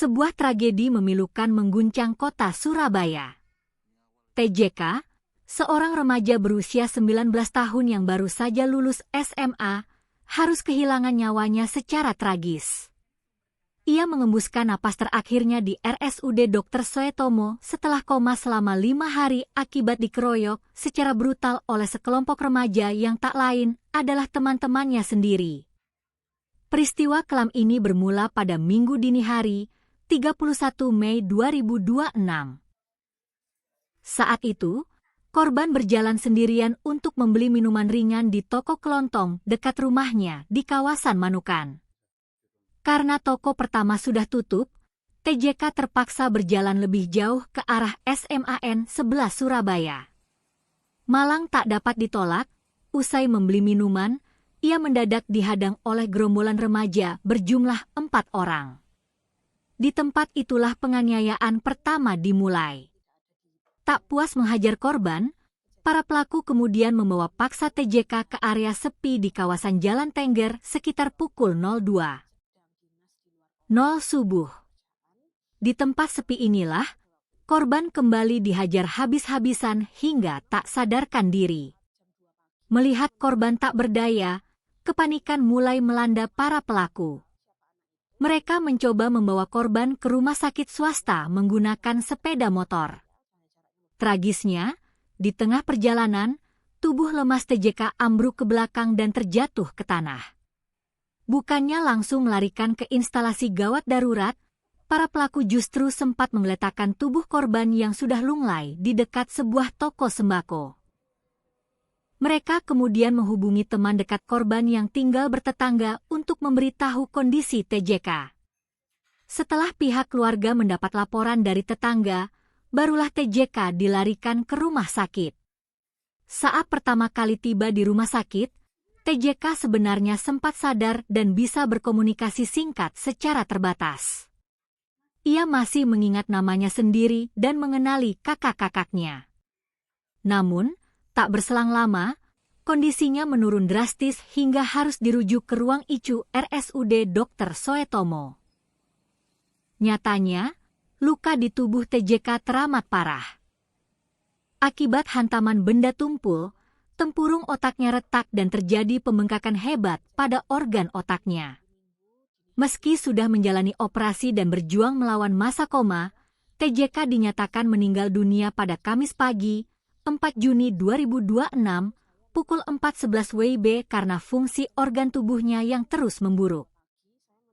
Sebuah tragedi memilukan mengguncang kota Surabaya. TJK, seorang remaja berusia 19 tahun yang baru saja lulus SMA, harus kehilangan nyawanya secara tragis. Ia mengembuskan napas terakhirnya di RSUD Dr. Soetomo setelah koma selama 5 hari akibat dikeroyok secara brutal oleh sekelompok remaja yang tak lain adalah teman-temannya sendiri. Peristiwa kelam ini bermula pada Minggu dini hari, 31 Mei 2026. Saat itu, korban berjalan sendirian untuk membeli minuman ringan di toko kelontong dekat rumahnya di kawasan Manukan. Karena toko pertama sudah tutup, TJK terpaksa berjalan lebih jauh ke arah SMAN 11 Surabaya. Malang tak dapat ditolak, usai membeli minuman, ia mendadak dihadang oleh gerombolan remaja berjumlah 4 orang. Di tempat itulah penganiayaan pertama dimulai. Tak puas menghajar korban, para pelaku kemudian membawa paksa TJK ke area sepi di kawasan Jalan Tengger sekitar pukul 02.00 subuh. Di tempat sepi inilah, korban kembali dihajar habis-habisan hingga tak sadarkan diri. Melihat korban tak berdaya, kepanikan mulai melanda para pelaku. Mereka mencoba membawa korban ke rumah sakit swasta menggunakan sepeda motor. Tragisnya, di tengah perjalanan, tubuh lemas TJK ambruk ke belakang dan terjatuh ke tanah. Bukannya langsung melarikan ke instalasi gawat darurat, para pelaku justru sempat menggeletakkan tubuh korban yang sudah lunglai di dekat sebuah toko sembako. Mereka kemudian menghubungi teman dekat korban yang tinggal bertetangga untuk memberitahu kondisi TJK. Setelah pihak keluarga mendapat laporan dari tetangga, barulah TJK dilarikan ke rumah sakit. Saat pertama kali tiba di rumah sakit, TJK sebenarnya sempat sadar dan bisa berkomunikasi singkat secara terbatas. Ia masih mengingat namanya sendiri dan mengenali kakak-kakaknya. Namun, tak berselang lama, kondisinya menurun drastis hingga harus dirujuk ke ruang ICU RSUD Dr. Soetomo. Nyatanya, luka di tubuh TJK teramat parah. Akibat hantaman benda tumpul, tempurung otaknya retak dan terjadi pembengkakan hebat pada organ otaknya. Meski sudah menjalani operasi dan berjuang melawan masa koma, TJK dinyatakan meninggal dunia pada Kamis pagi, 4 Juni 2026, pukul 4.11 WIB karena fungsi organ tubuhnya yang terus memburuk.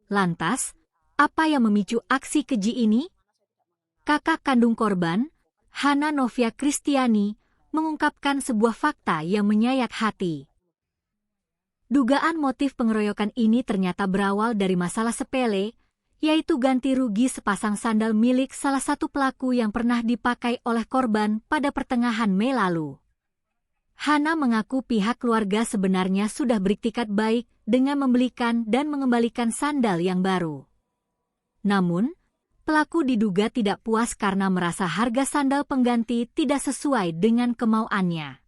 Lantas, apa yang memicu aksi keji ini? Kakak kandung korban, Hana Novia Kristiani, mengungkapkan sebuah fakta yang menyayat hati. Dugaan motif pengeroyokan ini ternyata berawal dari masalah sepele, yaitu ganti rugi sepasang sandal milik salah satu pelaku yang pernah dipakai oleh korban pada pertengahan Mei lalu. Hana mengaku pihak keluarga sebenarnya sudah beriktikat baik dengan membelikan dan mengembalikan sandal yang baru. Namun, pelaku diduga tidak puas karena merasa harga sandal pengganti tidak sesuai dengan kemauannya.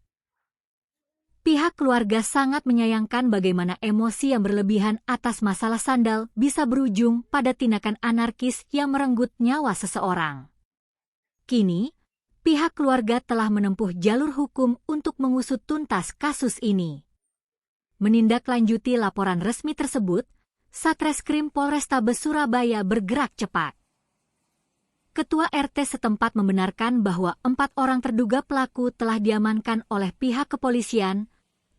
Pihak keluarga sangat menyayangkan bagaimana emosi yang berlebihan atas masalah sandal bisa berujung pada tindakan anarkis yang merenggut nyawa seseorang. Kini, pihak keluarga telah menempuh jalur hukum untuk mengusut tuntas kasus ini. Menindaklanjuti laporan resmi tersebut, Satreskrim Polrestabes Surabaya bergerak cepat. Ketua RT setempat membenarkan bahwa 4 orang terduga pelaku telah diamankan oleh pihak kepolisian,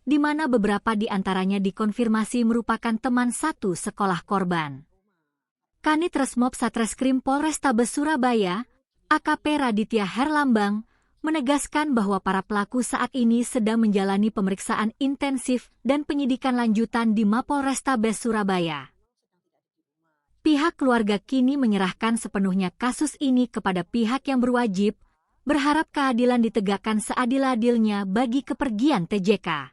di mana beberapa di antaranya dikonfirmasi merupakan teman satu sekolah korban. Kanit Resmob Satreskrim Polrestabes Surabaya, AKP Raditya Herlambang, menegaskan bahwa para pelaku saat ini sedang menjalani pemeriksaan intensif dan penyidikan lanjutan di Mapolrestabes Surabaya. Pihak keluarga kini menyerahkan sepenuhnya kasus ini kepada pihak yang berwajib, berharap keadilan ditegakkan seadil-adilnya bagi kepergian TJK.